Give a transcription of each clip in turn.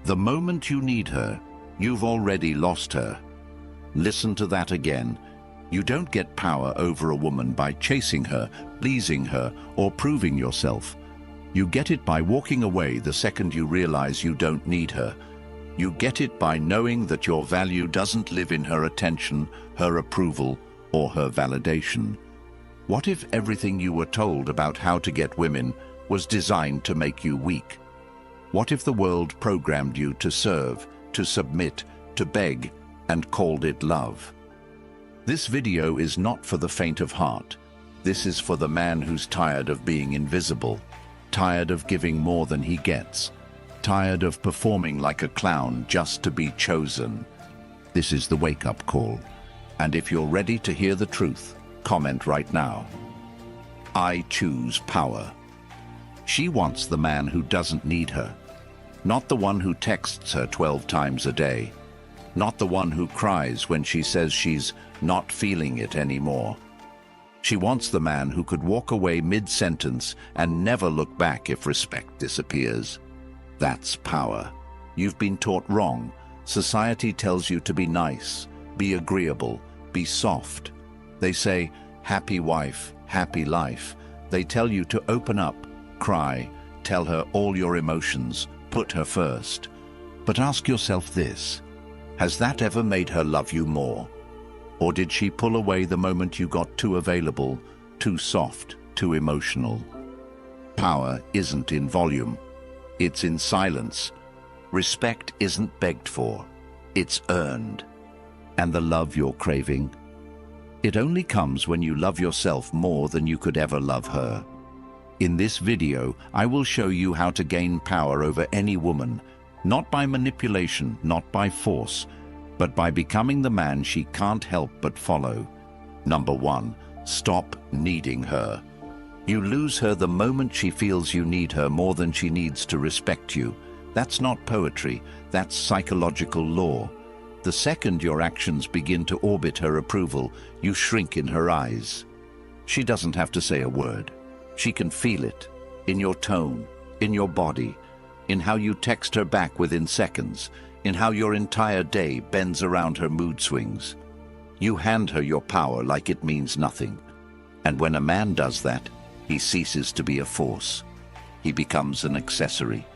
The moment you need her, you've already lost her. Listen to that again. You don't get power over a woman by chasing her, pleasing her, or proving yourself. You get it by walking away the second you realize you don't need her. You get it by knowing that your value doesn't live in her attention, her approval, or her validation. What if everything you were told about how to get women was designed to make you weak? What if the world programmed you to serve, to submit, to beg, and called it love? This video is not for the faint of heart. This is for the man who's tired of being invisible, tired of giving more than he gets, tired of performing like a clown just to be chosen. This is the wake-up call. And if you're ready to hear the truth, comment right now. I choose power. She wants the man who doesn't need her, not the one who texts her 12 times a day, not the one who cries when she says she's not feeling it anymore. She wants the man who could walk away mid-sentence and never look back if respect disappears. That's power. You've been taught wrong. Society tells you to be nice, be agreeable, be soft. They say, happy wife, happy life. They tell you to open up, cry, tell her all your emotions, put her first. But ask yourself this, has that ever made her love you more? Or did she pull away the moment you got too available, too soft, too emotional? Power isn't in volume, it's in silence. Respect isn't begged for, it's earned. And the love you're craving? It only comes when you love yourself more than you could ever love her. In this video, I will show you how to gain power over any woman, not by manipulation, not by force, but by becoming the man she can't help but follow. Number 1, stop needing her. You lose her the moment she feels you need her more than she needs to respect you. That's not poetry, that's psychological law. The second your actions begin to orbit her approval, you shrink in her eyes. She doesn't have to say a word. She can feel it, in your tone, in your body, in how you text her back within seconds, in how your entire day bends around her mood swings. You hand her your power like it means nothing. And when a man does that, he ceases to be a force. He becomes an accessory,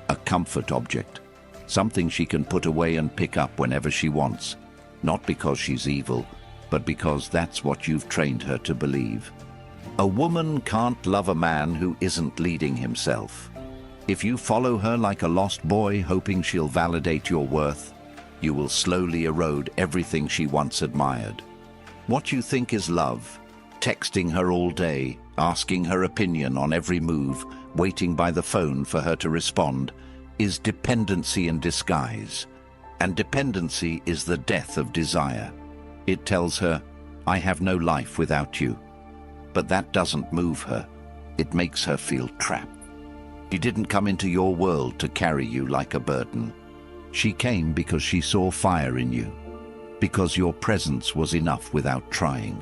a comfort object, something she can put away and pick up whenever she wants, not because she's evil, but because that's what you've trained her to believe. A woman can't love a man who isn't leading himself. If you follow her like a lost boy hoping she'll validate your worth, you will slowly erode everything she once admired. What you think is love, texting her all day, asking her opinion on every move, waiting by the phone for her to respond, is dependency in disguise. And dependency is the death of desire. It tells her, I have no life without you. But that doesn't move her. It makes her feel trapped. She didn't come into your world to carry you like a burden. She came because she saw fire in you, because your presence was enough without trying,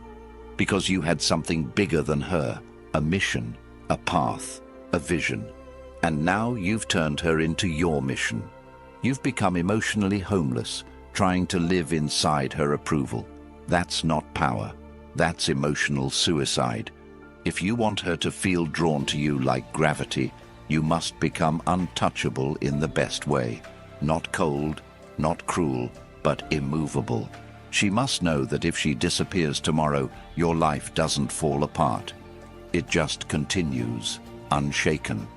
because you had something bigger than her, a mission, a path, a vision. And now you've turned her into your mission. You've become emotionally homeless, trying to live inside her approval. That's not power. That's emotional suicide. If you want her to feel drawn to you like gravity, you must become untouchable in the best way. Not cold, not cruel, but immovable. She must know that if she disappears tomorrow, your life doesn't fall apart. It just continues, unshaken.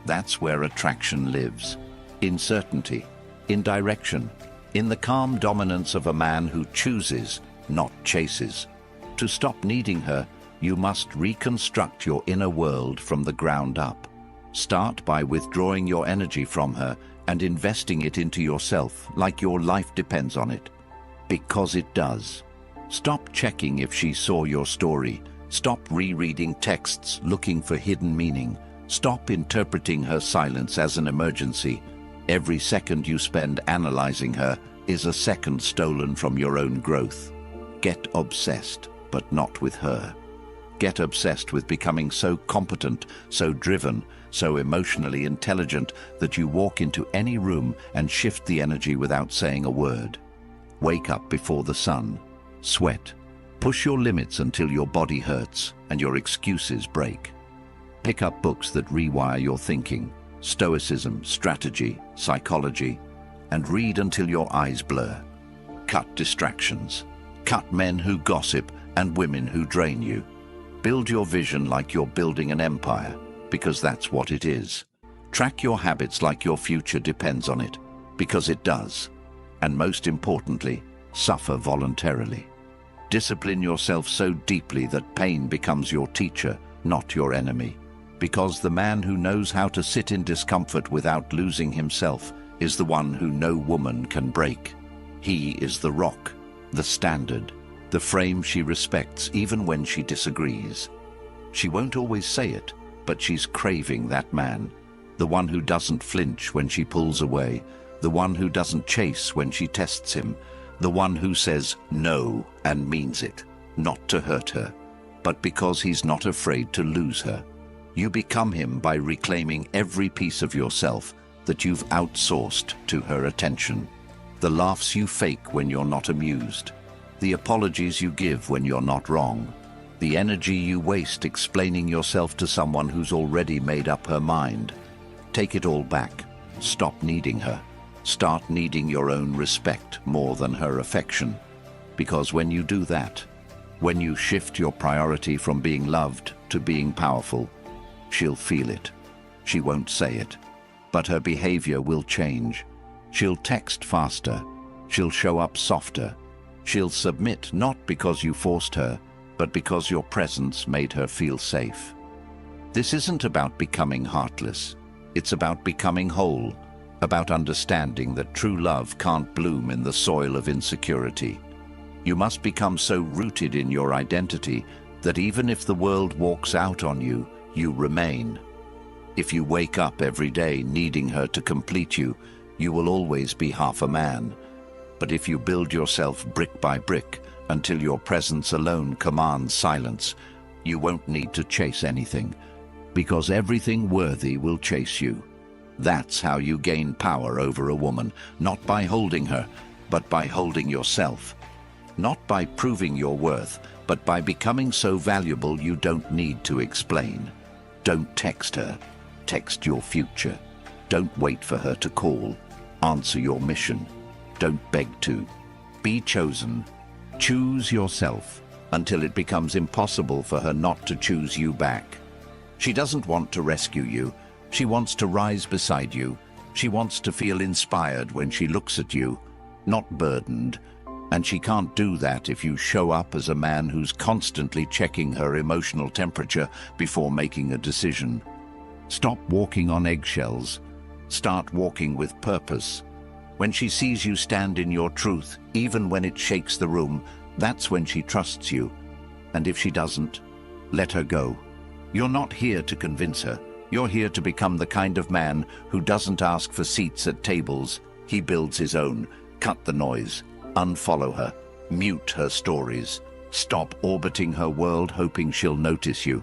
That's where attraction lives. In certainty, in direction, in the calm dominance of a man who chooses, not chases. To stop needing her, you must reconstruct your inner world from the ground up. Start by withdrawing your energy from her and investing it into yourself like your life depends on it. Because it does. Stop checking if she saw your story. Stop rereading texts looking for hidden meaning. Stop interpreting her silence as an emergency. Every second you spend analyzing her is a second stolen from your own growth. Get obsessed, but not with her. Get obsessed with becoming so competent, so driven, so emotionally intelligent that you walk into any room and shift the energy without saying a word. Wake up before the sun. Sweat. Push your limits until your body hurts and your excuses break. Pick up books that rewire your thinking, Stoicism, strategy, psychology, and read until your eyes blur. Cut distractions. Cut men who gossip and women who drain you. Build your vision like you're building an empire, because that's what it is. Track your habits like your future depends on it, because it does. And most importantly, suffer voluntarily. Discipline yourself so deeply that pain becomes your teacher, not your enemy. Because the man who knows how to sit in discomfort without losing himself is the one who no woman can break. He is the rock, the standard, the frame she respects even when she disagrees. She won't always say it, but she's craving that man. The one who doesn't flinch when she pulls away, the one who doesn't chase when she tests him, the one who says no and means it, not to hurt her, but because he's not afraid to lose her. You become him by reclaiming every piece of yourself that you've outsourced to her attention. The laughs you fake when you're not amused, the apologies you give when you're not wrong, the energy you waste explaining yourself to someone who's already made up her mind. Take it all back. Stop needing her. Start needing your own respect more than her affection. Because when you do that, when you shift your priority from being loved to being powerful, she'll feel it. She won't say it, but her behavior will change. She'll text faster. She'll show up softer. She'll submit not because you forced her, but because your presence made her feel safe. This isn't about becoming heartless. It's about becoming whole, about understanding that true love can't bloom in the soil of insecurity. You must become so rooted in your identity that even if the world walks out on you, you remain. If you wake up every day needing her to complete you, you will always be half a man. But if you build yourself brick by brick until your presence alone commands silence, you won't need to chase anything, because everything worthy will chase you. That's how you gain power over a woman, not by holding her, but by holding yourself. Not by proving your worth, but by becoming so valuable you don't need to explain. Don't text her. Text your future. Don't wait for her to call. Answer your mission. Don't beg to. Be chosen. Choose yourself until it becomes impossible for her not to choose you back. She doesn't want to rescue you. She wants to rise beside you. She wants to feel inspired when she looks at you, not burdened. And she can't do that if you show up as a man who's constantly checking her emotional temperature before making a decision. Stop walking on eggshells. Start walking with purpose. When she sees you stand in your truth, even when it shakes the room, that's when she trusts you. And if she doesn't, let her go. You're not here to convince her. You're here to become the kind of man who doesn't ask for seats at tables. He builds his own. Cut the noise. Unfollow her. Mute her stories. Stop orbiting her world hoping she'll notice you.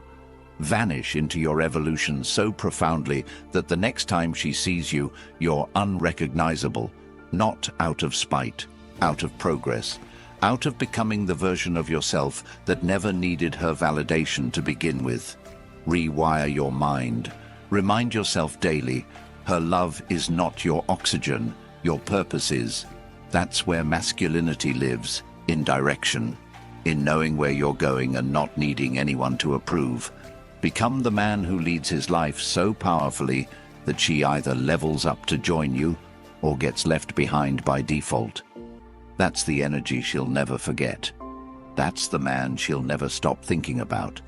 Vanish into your evolution so profoundly that the next time she sees you, you're unrecognizable. Not out of spite, out of progress, out of becoming the version of yourself that never needed her validation to begin with. Rewire your mind. Remind yourself daily, her love is not your oxygen, your purpose is. That's where masculinity lives, in direction, in knowing where you're going and not needing anyone to approve. Become the man who leads his life so powerfully that she either levels up to join you or gets left behind by default. That's the energy she'll never forget. That's the man she'll never stop thinking about.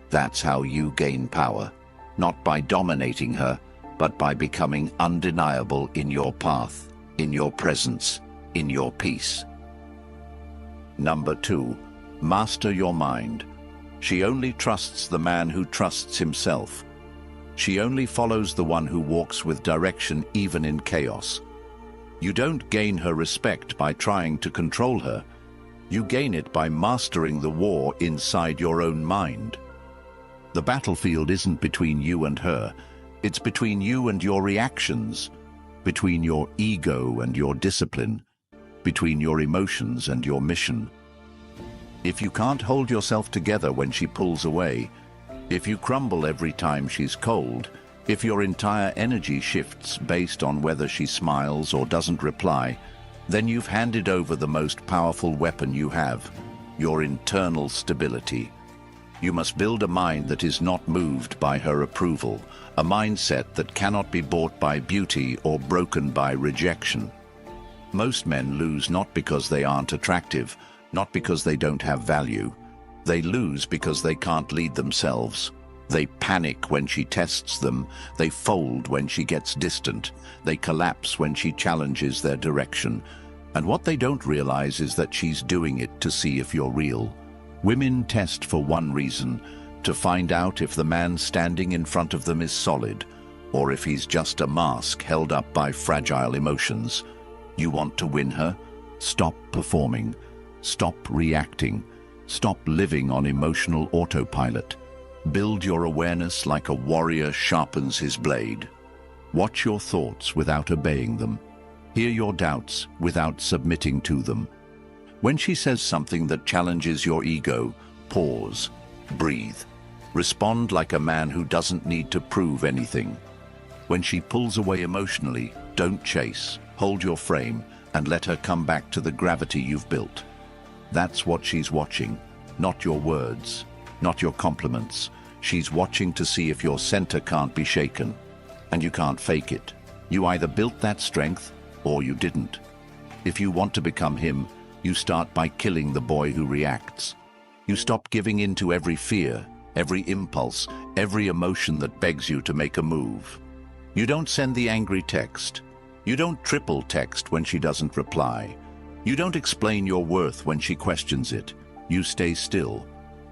That's how you gain power, not by dominating her, but by becoming undeniable in your path, in your presence, in your peace. Number 2, master your mind. She only trusts the man who trusts himself. She only follows the one who walks with direction even in chaos. You don't gain her respect by trying to control her. You gain it by mastering the war inside your own mind. The battlefield isn't between you and her. It's between you and your reactions, between your ego and your discipline, between your emotions and your mission. If you can't hold yourself together when she pulls away, if you crumble every time she's cold, if your entire energy shifts based on whether she smiles or doesn't reply, then you've handed over the most powerful weapon you have, your internal stability. You must build a mind that is not moved by her approval, a mindset that cannot be bought by beauty or broken by rejection. Most men lose not because they aren't attractive, not because they don't have value. They lose because they can't lead themselves. They panic when she tests them. They fold when she gets distant. They collapse when she challenges their direction. And what they don't realize is that she's doing it to see if you're real. Women test for one reason, to find out if the man standing in front of them is solid, or if he's just a mask held up by fragile emotions. You want to win her? Stop performing. Stop reacting. Stop living on emotional autopilot. Build your awareness like a warrior sharpens his blade. Watch your thoughts without obeying them. Hear your doubts without submitting to them. When she says something that challenges your ego, pause, breathe. Respond like a man who doesn't need to prove anything. When she pulls away emotionally, don't chase. Hold your frame and let her come back to the gravity you've built. That's what she's watching, not your words, not your compliments. She's watching to see if your center can't be shaken. And you can't fake it. You either built that strength or you didn't. If you want to become him, you start by killing the boy who reacts. You stop giving in to every fear, every impulse, every emotion that begs you to make a move. You don't send the angry text. You don't triple text when she doesn't reply. You don't explain your worth when she questions it. You stay still.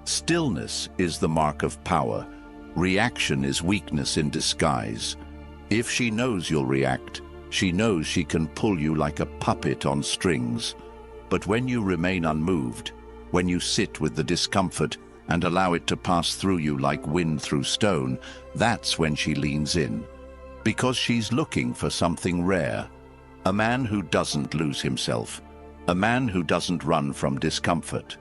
Stillness is the mark of power. Reaction is weakness in disguise. If she knows you'll react, she knows she can pull you like a puppet on strings. But when you remain unmoved, when you sit with the discomfort and allow it to pass through you like wind through stone, that's when she leans in. Because she's looking for something rare. A man who doesn't lose himself. A man who doesn't run from discomfort.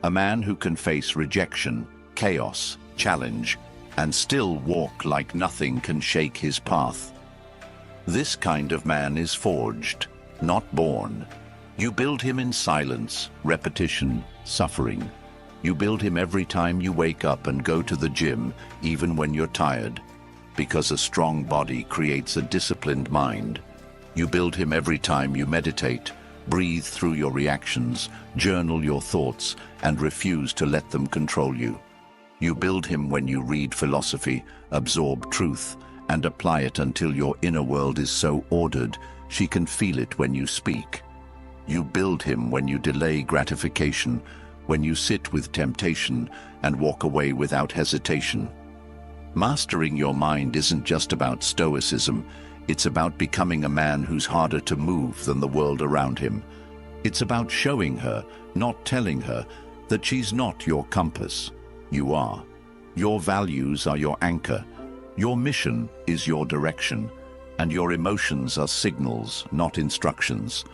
A man who can face rejection, chaos, challenge, and still walk like nothing can shake his path. This kind of man is forged, not born. You build him in silence, repetition, suffering. You build him every time you wake up and go to the gym, even when you're tired. Because a strong body creates a disciplined mind. You build him every time you meditate, breathe through your reactions, journal your thoughts, and refuse to let them control you. You build him when you read philosophy, absorb truth, and apply it until your inner world is so ordered she can feel it when you speak. You build him when you delay gratification, when you sit with temptation and walk away without hesitation. Mastering your mind isn't just about Stoicism, it's about becoming a man who's harder to move than the world around him. It's about showing her, not telling her, that she's not your compass. You are. Your values are your anchor. Your mission is your direction. And your emotions are signals, not instructions.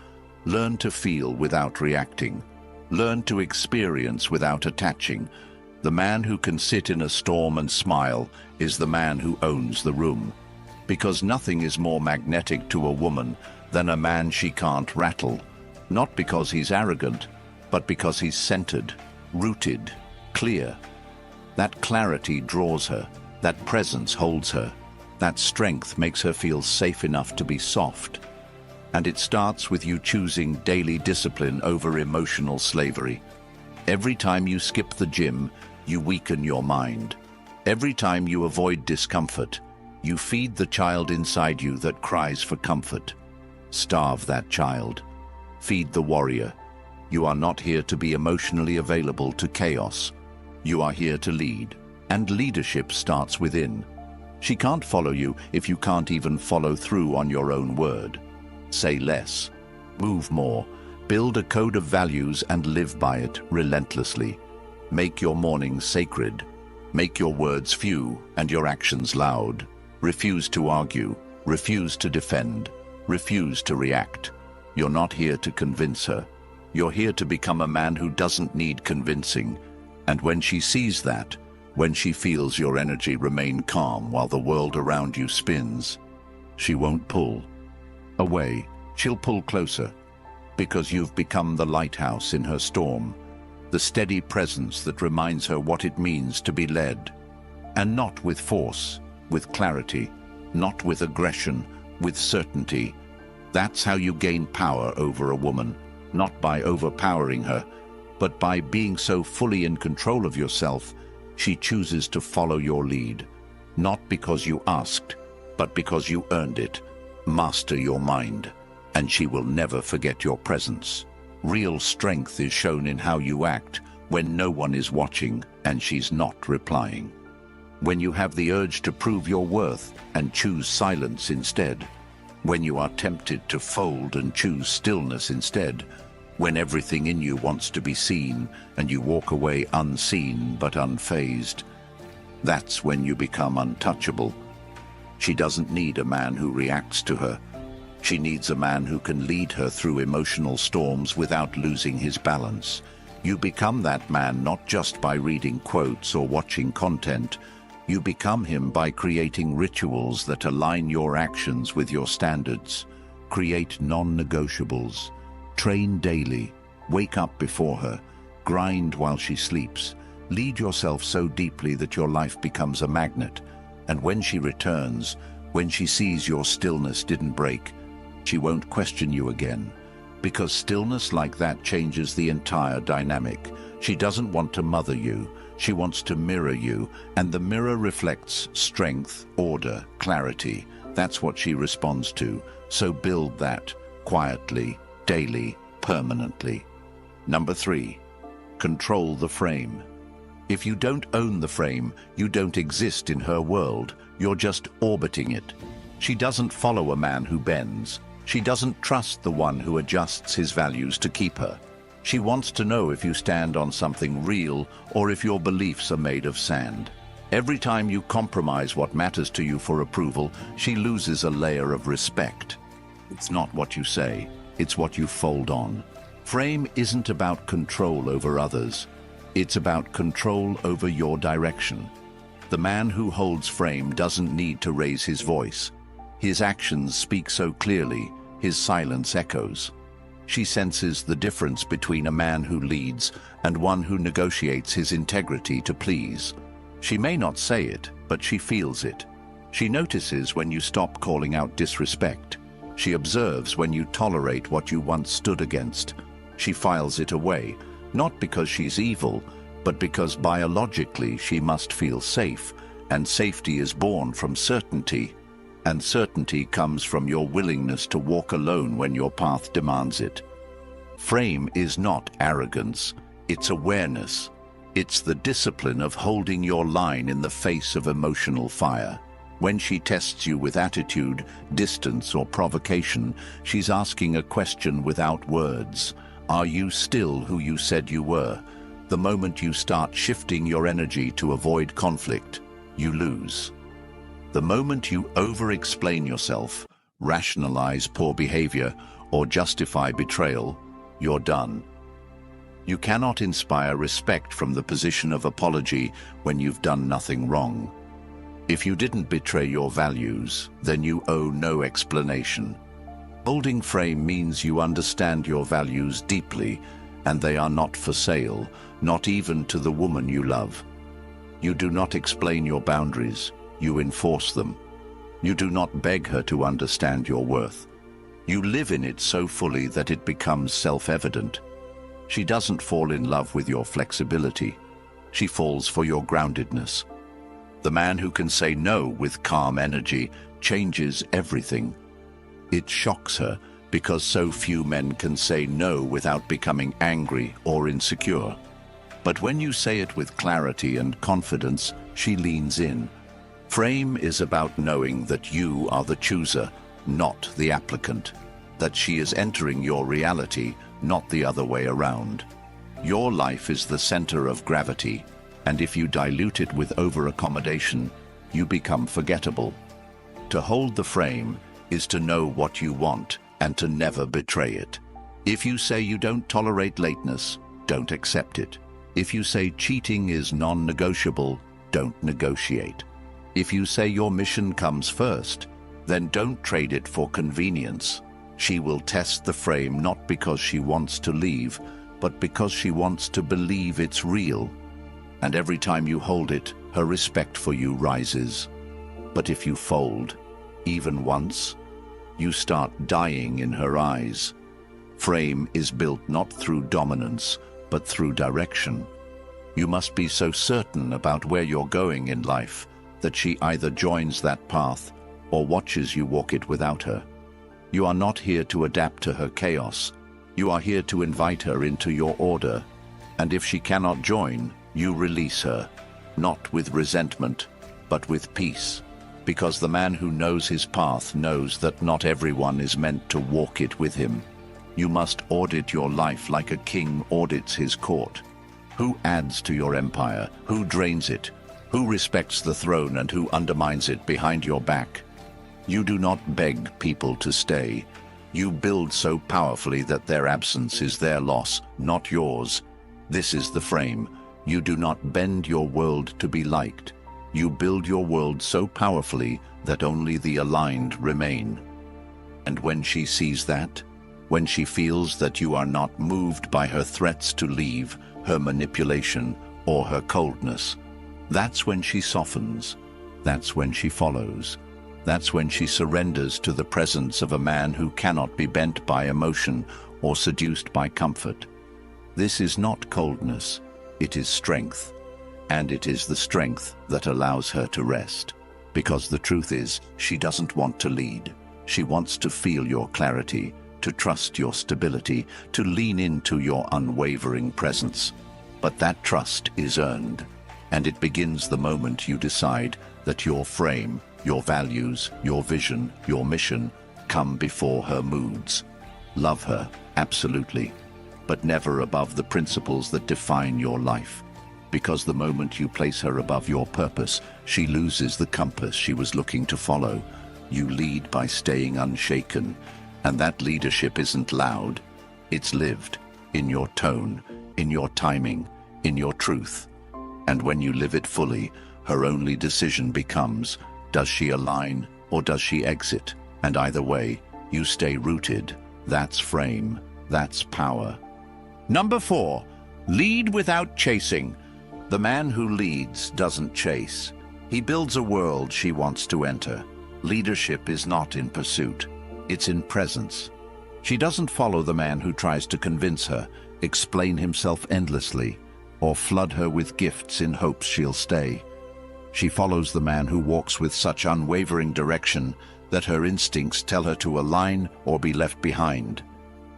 Learn to feel without reacting. Learn to experience without attaching. The man who can sit in a storm and smile is the man who owns the room. Because nothing is more magnetic to a woman than a man she can't rattle. Not because he's arrogant, but because he's centered, rooted, clear. That clarity draws her. That presence holds her. That strength makes her feel safe enough to be soft. And it starts with you choosing daily discipline over emotional slavery. Every time you skip the gym, you weaken your mind. Every time you avoid discomfort, you feed the child inside you that cries for comfort. Starve that child. Feed the warrior. You are not here to be emotionally available to chaos. You are here to lead. And leadership starts within. She can't follow you if you can't even follow through on your own word. Say less. Move more. Build a code of values and live by it relentlessly. Make your mornings sacred. Make your words few and your actions loud. Refuse to argue, refuse to defend, refuse to react. You're not here to convince her. You're here to become a man who doesn't need convincing. And when she sees that, when she feels your energy remain calm while the world around you spins, she won't pull away, she'll pull closer, because you've become the lighthouse in her storm, the steady presence that reminds her what it means to be led. And not with force, with clarity, not with aggression, with certainty. That's how you gain power over a woman, not by overpowering her, but by being so fully in control of yourself, she chooses to follow your lead, not because you asked, but because you earned it. Master your mind, and she will never forget your presence. Real strength is shown in how you act when no one is watching and she's not replying. When you have the urge to prove your worth and choose silence instead. When you are tempted to fold and choose stillness instead. When everything in you wants to be seen and you walk away unseen but unfazed. That's when you become untouchable. She doesn't need a man who reacts to her. She needs a man who can lead her through emotional storms without losing his balance. You become that man not just by reading quotes or watching content. You become him by creating rituals that align your actions with your standards. Create non-negotiables. Train daily. Wake up before her. Grind while she sleeps. Lead yourself so deeply that your life becomes a magnet. And when she returns, when she sees your stillness didn't break, she won't question you again. Because stillness like that changes the entire dynamic. She doesn't want to mother you. She wants to mirror you, and the mirror reflects strength, order, clarity. That's what she responds to. So build that, quietly, daily, permanently. Number 3, control the frame. If you don't own the frame, you don't exist in her world. You're just orbiting it. She doesn't follow a man who bends. She doesn't trust the one who adjusts his values to keep her. She wants to know if you stand on something real or if your beliefs are made of sand. Every time you compromise what matters to you for approval, she loses a layer of respect. It's not what you say, it's what you fold on. Frame isn't about control over others. It's about control over your direction. The man who holds frame doesn't need to raise his voice. His actions speak so clearly, his silence echoes. She senses the difference between a man who leads and one who negotiates his integrity to please. She may not say it, but she feels it. She notices when you stop calling out disrespect. She observes when you tolerate what you once stood against. She files it away, not because she's evil, but because biologically she must feel safe, and safety is born from certainty. And certainty comes from your willingness to walk alone when your path demands it. Frame is not arrogance, it's awareness. It's the discipline of holding your line in the face of emotional fire. When she tests you with attitude, distance, or provocation, she's asking a question without words. Are you still who you said you were? The moment you start shifting your energy to avoid conflict, you lose. The moment you over-explain yourself, rationalize poor behavior, or justify betrayal, you're done. You cannot inspire respect from the position of apology when you've done nothing wrong. If you didn't betray your values, then you owe no explanation. Holding frame means you understand your values deeply, and they are not for sale, not even to the woman you love. You do not explain your boundaries, you enforce them. You do not beg her to understand your worth. You live in it so fully that it becomes self-evident. She doesn't fall in love with your flexibility. She falls for your groundedness. The man who can say no with calm energy changes everything. It shocks her because so few men can say no without becoming angry or insecure. But when you say it with clarity and confidence, she leans in. Frame is about knowing that you are the chooser, not the applicant. That she is entering your reality, not the other way around. Your life is the center of gravity, and if you dilute it with over-accommodation, you become forgettable. To hold the frame is to know what you want and to never betray it. If you say you don't tolerate lateness, don't accept it. If you say cheating is non-negotiable, don't negotiate. If you say your mission comes first, then don't trade it for convenience. She will test the frame not because she wants to leave, but because she wants to believe it's real. And every time you hold it, her respect for you rises. But if you fold, even once, you start dying in her eyes. Frame is built not through dominance, but through direction. You must be so certain about where you're going in life that she either joins that path or watches you walk it without her. You are not here to adapt to her chaos. You are here to invite her into your order. And if she cannot join, you release her, not with resentment, but with peace. Because the man who knows his path knows that not everyone is meant to walk it with him. You must audit your life like a king audits his court. Who adds to your empire? Who drains it? Who respects the throne and who undermines it behind your back? You do not beg people to stay. You build so powerfully that their absence is their loss, not yours. This is the frame. You do not bend your world to be liked. You build your world so powerfully that only the aligned remain. And when she sees that, when she feels that you are not moved by her threats to leave, her manipulation, or her coldness, that's when she softens. That's when she follows. That's when she surrenders to the presence of a man who cannot be bent by emotion or seduced by comfort. This is not coldness, it is strength. And it is the strength that allows her to rest. Because the truth is, she doesn't want to lead. She wants to feel your clarity, to trust your stability, to lean into your unwavering presence. But that trust is earned, and it begins the moment you decide that your frame, your values, your vision, your mission come before her moods. Love her, absolutely, but never above the principles that define your life. Because the moment you place her above your purpose, she loses the compass she was looking to follow. You lead by staying unshaken, and that leadership isn't loud. It's lived, in your tone, in your timing, in your truth. And when you live it fully, her only decision becomes, does she align or does she exit? And either way, you stay rooted. That's frame, that's power. Number 4, lead without chasing. The man who leads doesn't chase. He builds a world she wants to enter. Leadership is not in pursuit. It's in presence. She doesn't follow the man who tries to convince her, explain himself endlessly, or flood her with gifts in hopes she'll stay. She follows the man who walks with such unwavering direction that her instincts tell her to align or be left behind.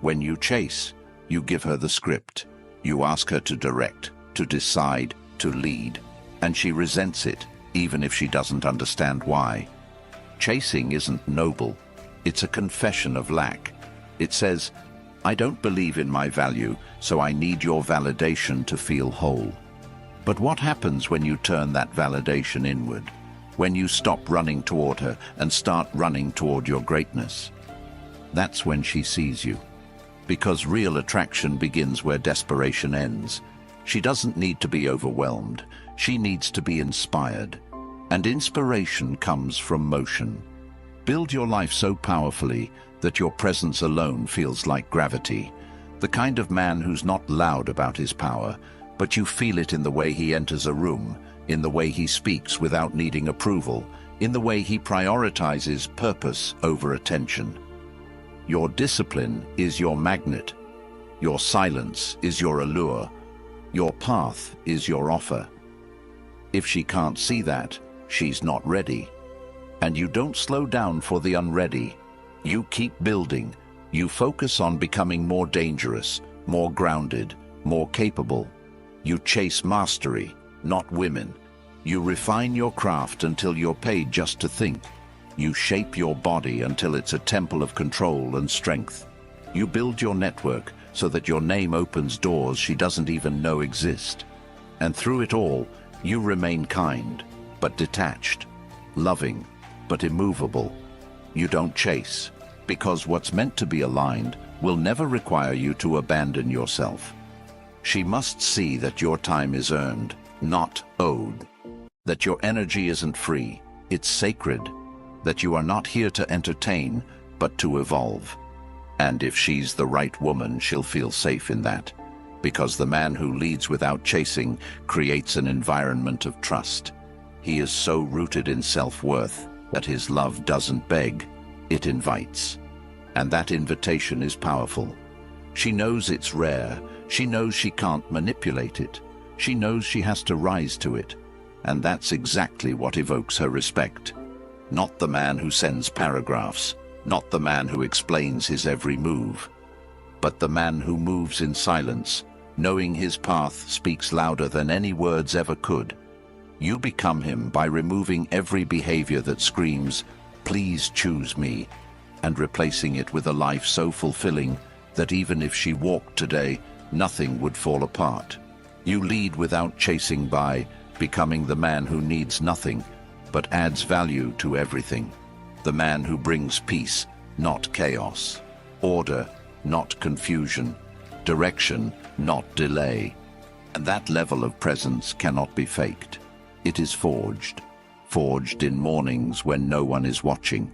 When you chase, you give her the script. You ask her to direct, to decide, to lead, and she resents it, even if she doesn't understand why. Chasing isn't noble. It's a confession of lack. It says, I don't believe in my value, so I need your validation to feel whole. But what happens when you turn that validation inward? When you stop running toward her and start running toward your greatness? That's when she sees you. Because real attraction begins where desperation ends. She doesn't need to be overwhelmed. She needs to be inspired. And inspiration comes from motion. Build your life so powerfully that your presence alone feels like gravity. The kind of man who's not loud about his power, but you feel it in the way he enters a room, in the way he speaks without needing approval, in the way he prioritizes purpose over attention. Your discipline is your magnet. Your silence is your allure. Your path is your offer. If she can't see that, she's not ready. And you don't slow down for the unready. You keep building. You focus on becoming more dangerous, more grounded, more capable. You chase mastery, not women. You refine your craft until you're paid just to think. You shape your body until it's a temple of control and strength. You build your network so that your name opens doors she doesn't even know exist. And through it all, you remain kind, but detached, loving, but immovable. You don't chase, because what's meant to be aligned will never require you to abandon yourself. She must see that your time is earned, not owed. That your energy isn't free, it's sacred. That you are not here to entertain, but to evolve. And if she's the right woman, she'll feel safe in that. Because the man who leads without chasing creates an environment of trust. He is so rooted in self-worth that his love doesn't beg, it invites. And that invitation is powerful. She knows it's rare. She knows she can't manipulate it. She knows she has to rise to it. And that's exactly what evokes her respect. Not the man who sends paragraphs, not the man who explains his every move, but the man who moves in silence, knowing his path speaks louder than any words ever could. You become him by removing every behavior that screams, "Please choose me," and replacing it with a life so fulfilling that even if she walked today, nothing would fall apart. You lead without chasing by, becoming the man who needs nothing, but adds value to everything. The man who brings peace, not chaos. Order, not confusion. Direction, not delay. And that level of presence cannot be faked. It is forged. Forged in mornings when no one is watching.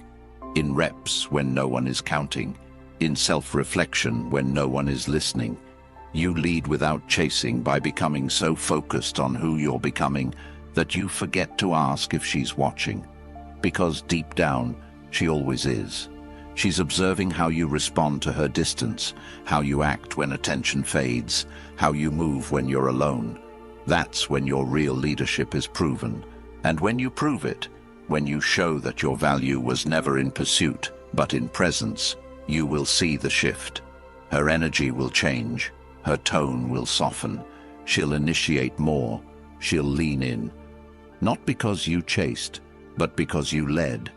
In reps when no one is counting. In self-reflection when no one is listening. You lead without chasing by becoming so focused on who you're becoming that you forget to ask if she's watching. Because deep down, she always is. She's observing how you respond to her distance, how you act when attention fades, how you move when you're alone. That's when your real leadership is proven. And when you prove it, when you show that your value was never in pursuit, but in presence, you will see the shift. Her energy will change. Her tone will soften. She'll initiate more. She'll lean in. Not because you chased, but because you led.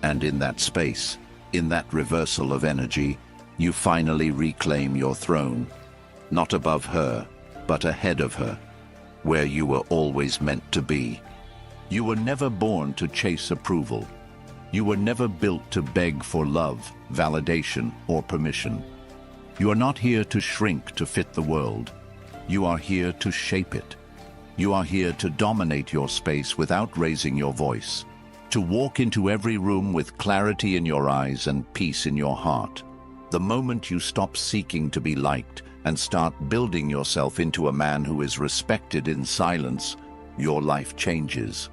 And in that space, in that reversal of energy, you finally reclaim your throne. Not above her, but ahead of her, where you were always meant to be. You were never born to chase approval. You were never built to beg for love, validation, or permission. You are not here to shrink to fit the world. You are here to shape it. You are here to dominate your space without raising your voice. To walk into every room with clarity in your eyes and peace in your heart. The moment you stop seeking to be liked and start building yourself into a man who is respected in silence, your life changes.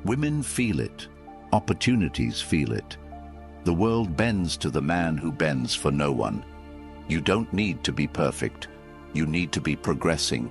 Women feel it. Opportunities feel it. The world bends to the man who bends for no one. You don't need to be perfect. You need to be progressing,